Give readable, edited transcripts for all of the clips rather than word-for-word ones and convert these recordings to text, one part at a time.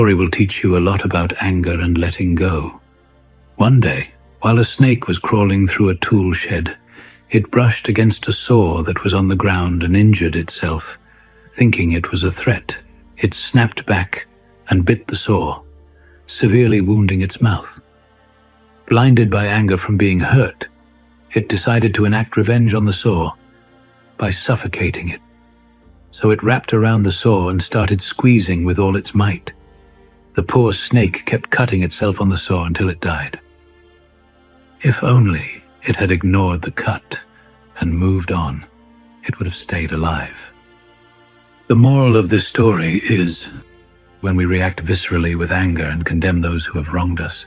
Story will teach you a lot about anger and letting go. One day, while a snake was crawling through a tool shed, it brushed against a saw that was on the ground and injured itself. Thinking it was a threat, it snapped back and bit the saw, severely wounding its mouth. Blinded by anger from being hurt, it decided to enact revenge on the saw by suffocating it. So it wrapped around the saw and started squeezing with all its might. The poor snake kept cutting itself on the saw until it died. If only it had ignored the cut and moved on, it would have stayed alive. The moral of this story is, when we react viscerally with anger and condemn those who have wronged us,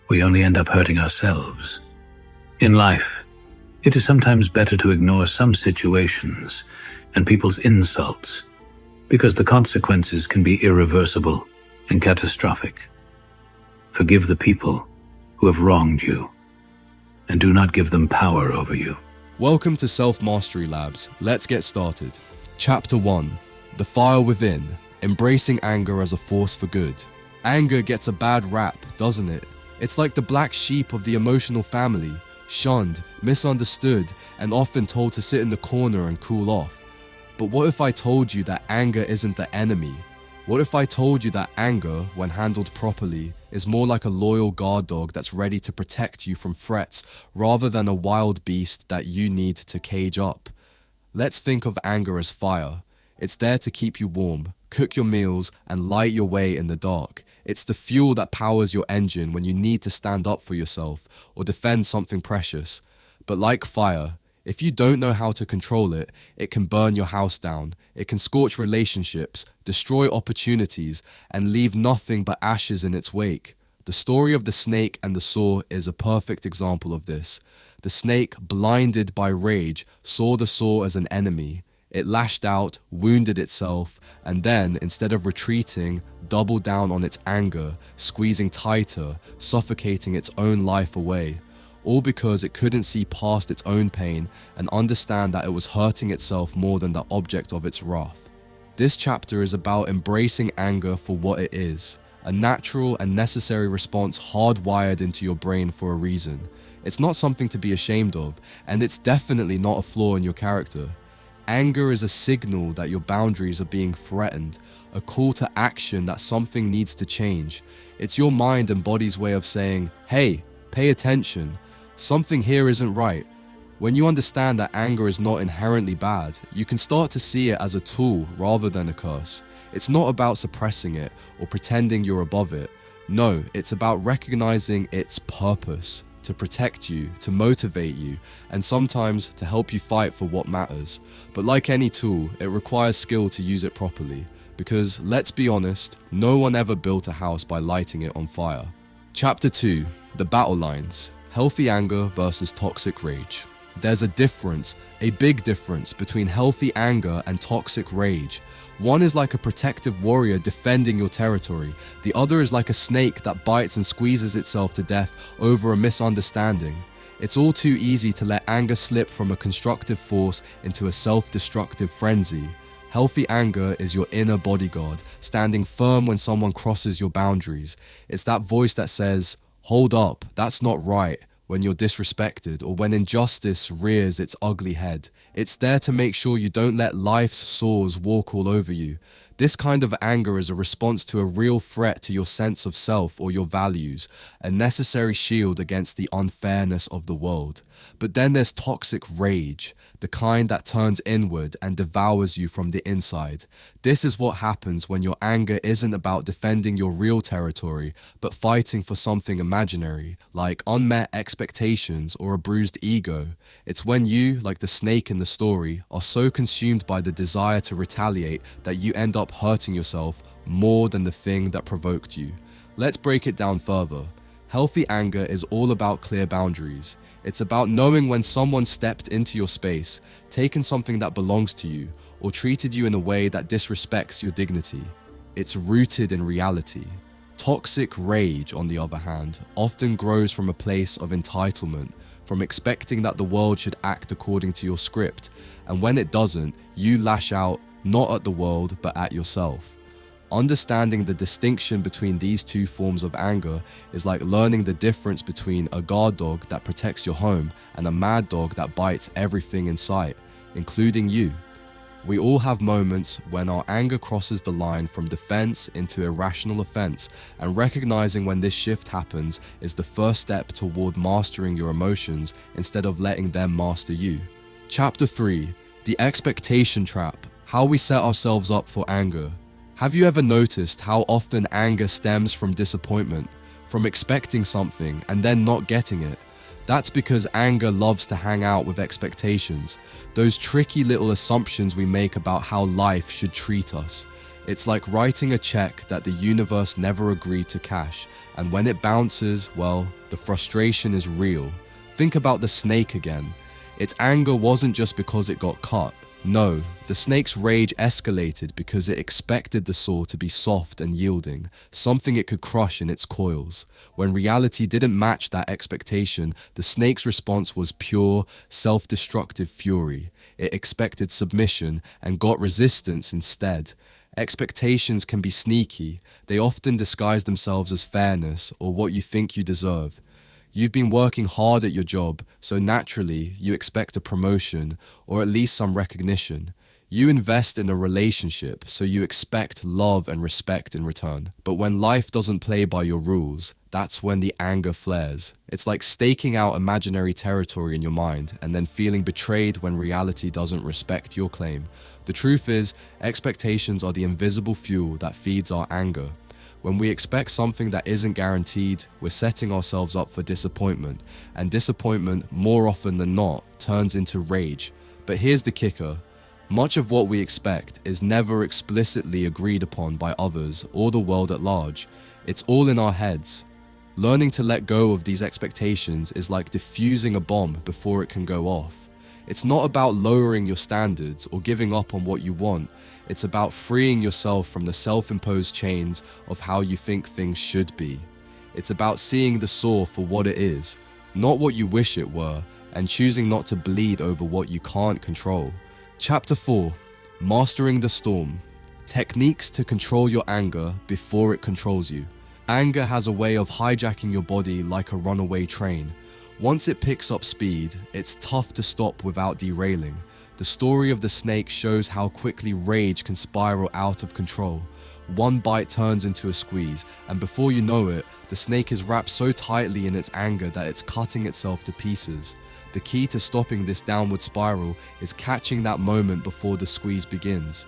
we only end up hurting ourselves. In life, it is sometimes better to ignore some situations and people's insults, because the consequences can be irreversible and catastrophic. Forgive the people who have wronged you, and do not give them power over you. Welcome to Self-Mastery Labs. Let's get started. Chapter 1. The Fire Within. Embracing anger as a force for good. Anger gets a bad rap, doesn't it? It's like the black sheep of the emotional family, shunned, misunderstood, and often told to sit in the corner and cool off. But what if I told you that anger isn't the enemy? What if I told you that anger, when handled properly, is more like a loyal guard dog that's ready to protect you from threats rather than a wild beast that you need to cage up? Let's think of anger as fire. It's there to keep you warm, cook your meals, and light your way in the dark. It's the fuel that powers your engine when you need to stand up for yourself or defend something precious. But like fire, if you don't know how to control it, it can burn your house down, it can scorch relationships, destroy opportunities, and leave nothing but ashes in its wake. The story of the snake and the saw is a perfect example of this. The snake, blinded by rage, saw the saw as an enemy. It lashed out, wounded itself, and then, instead of retreating, doubled down on its anger, squeezing tighter, suffocating its own life away. All because it couldn't see past its own pain and understand that it was hurting itself more than the object of its wrath. This chapter is about embracing anger for what it is, a natural and necessary response hardwired into your brain for a reason. It's not something to be ashamed of, and it's definitely not a flaw in your character. Anger is a signal that your boundaries are being threatened, a call to action that something needs to change. It's your mind and body's way of saying, hey, pay attention. Something here isn't right. When you understand that anger is not inherently bad, you can start to see it as a tool rather than a curse. It's not about suppressing it or pretending you're above it. No, it's about recognizing its purpose, to protect you, to motivate you, and sometimes to help you fight for what matters. But like any tool, it requires skill to use it properly. Because, let's be honest, no one ever built a house by lighting it on fire. Chapter 2. The Battle Lines. Healthy anger versus toxic rage. There's a difference, a big difference, between healthy anger and toxic rage. One is like a protective warrior defending your territory. The other is like a snake that bites and squeezes itself to death over a misunderstanding. It's all too easy to let anger slip from a constructive force into a self-destructive frenzy. Healthy anger is your inner bodyguard, standing firm when someone crosses your boundaries. It's that voice that says, hold up, that's not right, when you're disrespected or when injustice rears its ugly head. It's there to make sure you don't let life's saws walk all over you. This kind of anger is a response to a real threat to your sense of self or your values, a necessary shield against the unfairness of the world. But then there's toxic rage, the kind that turns inward and devours you from the inside. This is what happens when your anger isn't about defending your real territory, but fighting for something imaginary, like unmet expectations or a bruised ego. It's when you, like the snake in the story, are so consumed by the desire to retaliate that you end up hurting yourself more than the thing that provoked you. Let's break it down further. Healthy anger is all about clear boundaries. It's about knowing when someone stepped into your space, taken something that belongs to you, or treated you in a way that disrespects your dignity. It's rooted in reality. Toxic rage, on the other hand, often grows from a place of entitlement, from expecting that the world should act according to your script, and when it doesn't, you lash out not at the world but at yourself. Understanding the distinction between these two forms of anger is like learning the difference between a guard dog that protects your home and a mad dog that bites everything in sight, including you. We all have moments when our anger crosses the line from defense into irrational offense, and recognizing when this shift happens is the first step toward mastering your emotions instead of letting them master you. Chapter 3: The Expectation Trap: How we set ourselves up for anger. Have you ever noticed how often anger stems from disappointment, from expecting something and then not getting it? That's because anger loves to hang out with expectations, those tricky little assumptions we make about how life should treat us. It's like writing a check that the universe never agreed to cash, and when it bounces, well, the frustration is real. Think about the snake again. Its anger wasn't just because it got cut. No, the snake's rage escalated because it expected the saw to be soft and yielding, something it could crush in its coils. When reality didn't match that expectation, the snake's response was pure, self-destructive fury. It expected submission and got resistance instead. Expectations can be sneaky. They often disguise themselves as fairness or what you think you deserve. You've been working hard at your job, so naturally you expect a promotion or at least some recognition. You invest in a relationship, so you expect love and respect in return. But when life doesn't play by your rules, that's when the anger flares. It's like staking out imaginary territory in your mind and then feeling betrayed when reality doesn't respect your claim. The truth is, expectations are the invisible fuel that feeds our anger. When we expect something that isn't guaranteed, we're setting ourselves up for disappointment, and disappointment, more often than not, turns into rage. But here's the kicker: much of what we expect is never explicitly agreed upon by others or the world at large. It's all in our heads. Learning to let go of these expectations is like diffusing a bomb before it can go off. It's not about lowering your standards or giving up on what you want. It's about freeing yourself from the self-imposed chains of how you think things should be. It's about seeing the saw for what it is, not what you wish it were, and choosing not to bleed over what you can't control. Chapter 4: Mastering the Storm. Techniques to control your anger before it controls you. Anger has a way of hijacking your body like a runaway train. Once it picks up speed, it's tough to stop without derailing. The story of the snake shows how quickly rage can spiral out of control. One bite turns into a squeeze, and before you know it, the snake is wrapped so tightly in its anger that it's cutting itself to pieces. The key to stopping this downward spiral is catching that moment before the squeeze begins.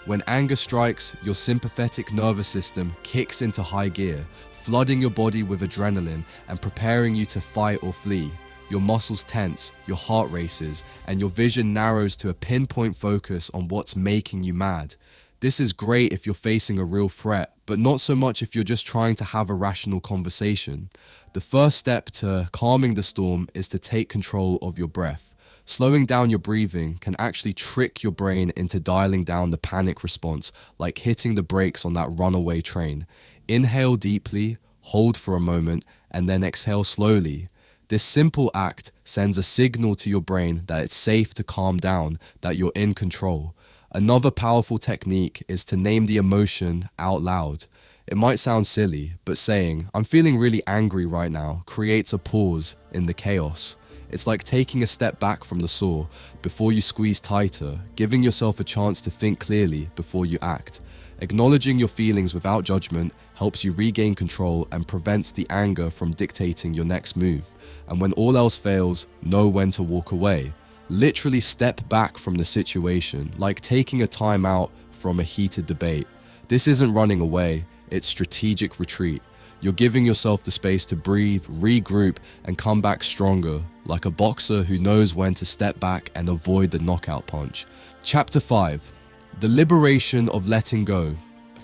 When anger strikes, your sympathetic nervous system kicks into high gear, flooding your body with adrenaline and preparing you to fight or flee. Your muscles tense, your heart races, and your vision narrows to a pinpoint focus on what's making you mad. This is great if you're facing a real threat, but not so much if you're just trying to have a rational conversation. The first step to calming the storm is to take control of your breath. Slowing down your breathing can actually trick your brain into dialing down the panic response, like hitting the brakes on that runaway train. Inhale deeply, hold for a moment, and then exhale slowly. This simple act sends a signal to your brain that it's safe to calm down, that you're in control. Another powerful technique is to name the emotion out loud. It might sound silly, but saying, "I'm feeling really angry right now," creates a pause in the chaos. It's like taking a step back from the saw before you squeeze tighter, giving yourself a chance to think clearly before you act. Acknowledging your feelings without judgment helps you regain control and prevents the anger from dictating your next move. And when all else fails, know when to walk away. Literally step back from the situation, like taking a time out from a heated debate. This isn't running away, it's strategic retreat. You're giving yourself the space to breathe, regroup, and come back stronger, like a boxer who knows when to step back and avoid the knockout punch. Chapter 5: The Liberation of Letting Go.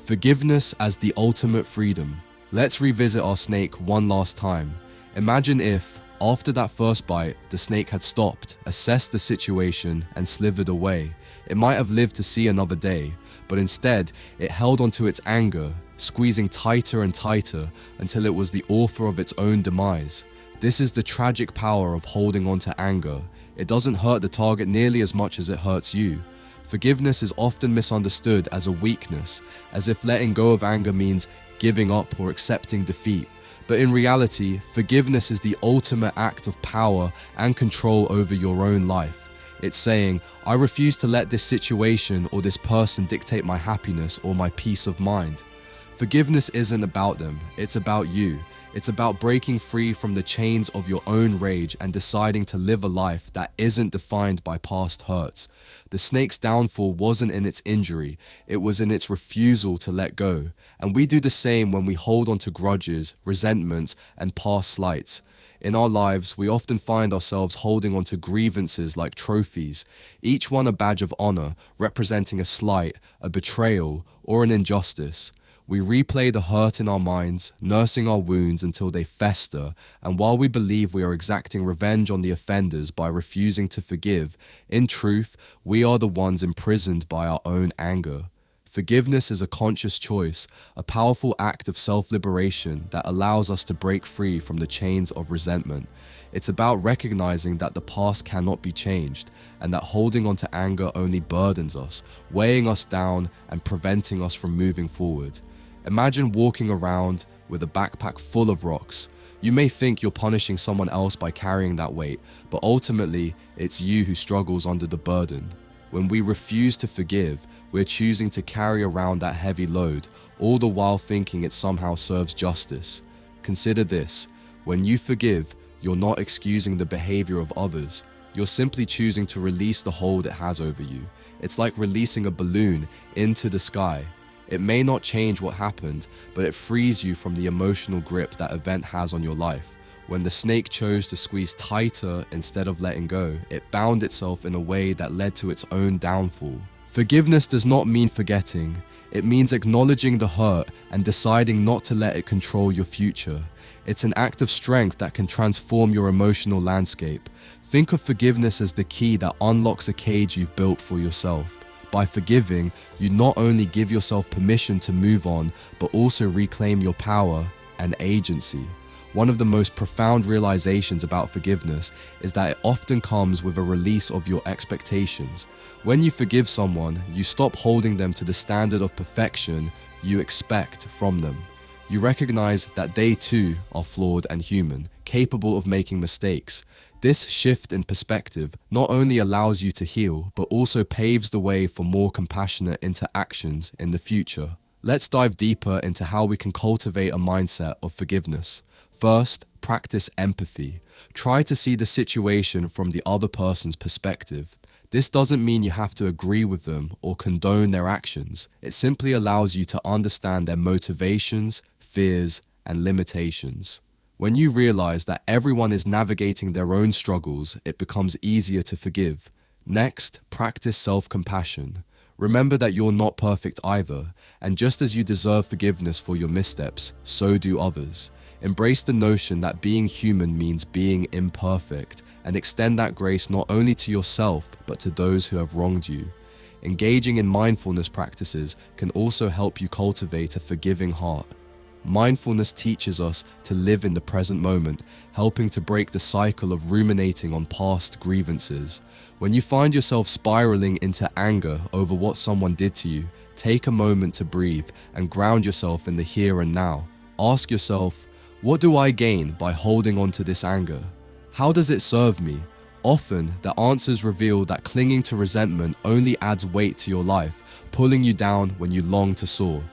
Forgiveness as the ultimate freedom. Let's revisit our snake one last time. Imagine if, after that first bite, the snake had stopped, assessed the situation, and slithered away. It might have lived to see another day, but instead, it held onto its anger, squeezing tighter and tighter until it was the author of its own demise. This is the tragic power of holding on to anger. It doesn't hurt the target nearly as much as it hurts you. Forgiveness is often misunderstood as a weakness, as if letting go of anger means giving up or accepting defeat. But in reality, forgiveness is the ultimate act of power and control over your own life. It's saying, I refuse to let this situation or this person dictate my happiness or my peace of mind. Forgiveness isn't about them, it's about you. It's about breaking free from the chains of your own rage and deciding to live a life that isn't defined by past hurts. The snake's downfall wasn't in its injury, it was in its refusal to let go. And we do the same when we hold on to grudges, resentments, and past slights. In our lives, we often find ourselves holding on to grievances like trophies, each one a badge of honor, representing a slight, a betrayal, or an injustice. We replay the hurt in our minds, nursing our wounds until they fester, and while we believe we are exacting revenge on the offenders by refusing to forgive, in truth, we are the ones imprisoned by our own anger. Forgiveness is a conscious choice, a powerful act of self-liberation that allows us to break free from the chains of resentment. It's about recognizing that the past cannot be changed, and that holding on to anger only burdens us, weighing us down and preventing us from moving forward. Imagine walking around with a backpack full of rocks. You may think you're punishing someone else by carrying that weight, but ultimately, it's you who struggles under the burden. When we refuse to forgive, we're choosing to carry around that heavy load, all the while thinking it somehow serves justice. Consider this: when you forgive, you're not excusing the behavior of others. You're simply choosing to release the hold it has over you. It's like releasing a balloon into the sky. It may not change what happened, but it frees you from the emotional grip that event has on your life. When the snake chose to squeeze tighter instead of letting go, it bound itself in a way that led to its own downfall. Forgiveness does not mean forgetting. It means acknowledging the hurt and deciding not to let it control your future. It's an act of strength that can transform your emotional landscape. Think of forgiveness as the key that unlocks a cage you've built for yourself. By forgiving, you not only give yourself permission to move on, but also reclaim your power and agency. One of the most profound realizations about forgiveness is that it often comes with a release of your expectations. When you forgive someone, you stop holding them to the standard of perfection you expect from them. You recognize that they too are flawed and human, capable of making mistakes. This shift in perspective not only allows you to heal, but also paves the way for more compassionate interactions in the future. Let's dive deeper into how we can cultivate a mindset of forgiveness. First, practice empathy. Try to see the situation from the other person's perspective. This doesn't mean you have to agree with them or condone their actions. It simply allows you to understand their motivations, fears, and limitations. When you realize that everyone is navigating their own struggles, it becomes easier to forgive. Next, practice self-compassion. Remember that you're not perfect either, and just as you deserve forgiveness for your missteps, so do others. Embrace the notion that being human means being imperfect, and extend that grace not only to yourself, but to those who have wronged you. Engaging in mindfulness practices can also help you cultivate a forgiving heart. Mindfulness teaches us to live in the present moment, helping to break the cycle of ruminating on past grievances. When you find yourself spiraling into anger over what someone did to you, take a moment to breathe and ground yourself in the here and now. Ask yourself, what do I gain by holding on to this anger? How does it serve me? Often, the answers reveal that clinging to resentment only adds weight to your life, pulling you down when you long to soar.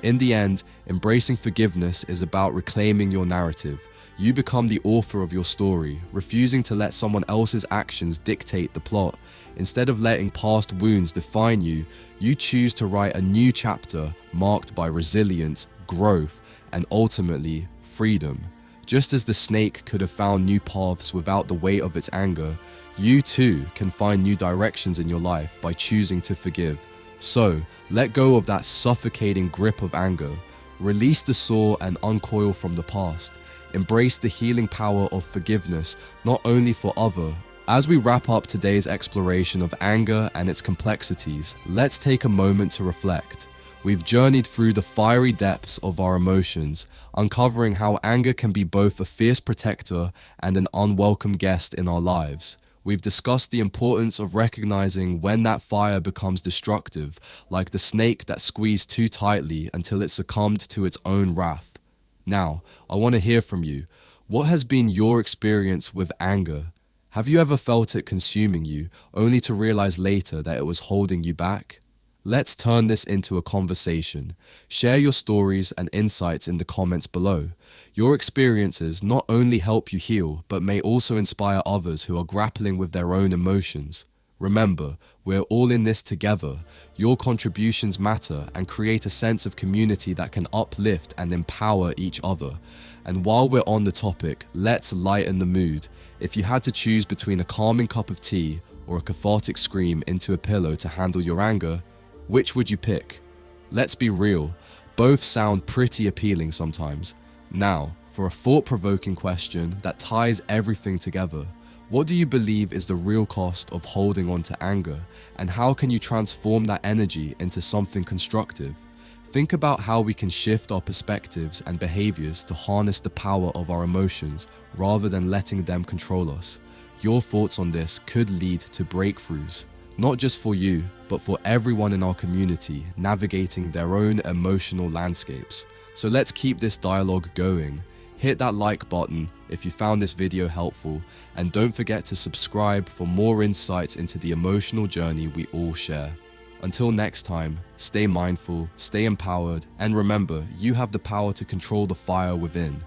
In the end, embracing forgiveness is about reclaiming your narrative. You become the author of your story, refusing to let someone else's actions dictate the plot. Instead of letting past wounds define you, you choose to write a new chapter marked by resilience, growth, and ultimately, freedom. Just as the snake could have found new paths without the weight of its anger, you too can find new directions in your life by choosing to forgive. So, let go of that suffocating grip of anger. Release the sore and uncoil from the past. Embrace the healing power of forgiveness, not only for others. As we wrap up today's exploration of anger and its complexities, let's take a moment to reflect. We've journeyed through the fiery depths of our emotions, uncovering how anger can be both a fierce protector and an unwelcome guest in our lives. We've discussed the importance of recognizing when that fire becomes destructive, like the snake that squeezed too tightly until it succumbed to its own wrath. Now, I want to hear from you. What has been your experience with anger? Have you ever felt it consuming you, only to realize later that it was holding you back? Let's turn this into a conversation. Share your stories and insights in the comments below. Your experiences not only help you heal, but may also inspire others who are grappling with their own emotions. Remember, we're all in this together. Your contributions matter and create a sense of community that can uplift and empower each other. And while we're on the topic, let's lighten the mood. If you had to choose between a calming cup of tea or a cathartic scream into a pillow to handle your anger, which would you pick? Let's be real, both sound pretty appealing sometimes. Now, for a thought-provoking question that ties everything together. What do you believe is the real cost of holding on to anger, and how can you transform that energy into something constructive? Think about how we can shift our perspectives and behaviors to harness the power of our emotions rather than letting them control us. Your thoughts on this could lead to breakthroughs, not just for you, but for everyone in our community navigating their own emotional landscapes. So let's keep this dialogue going. Hit that like button if you found this video helpful, and don't forget to subscribe for more insights into the emotional journey we all share. Until next time, stay mindful, stay empowered, and remember, you have the power to control the fire within.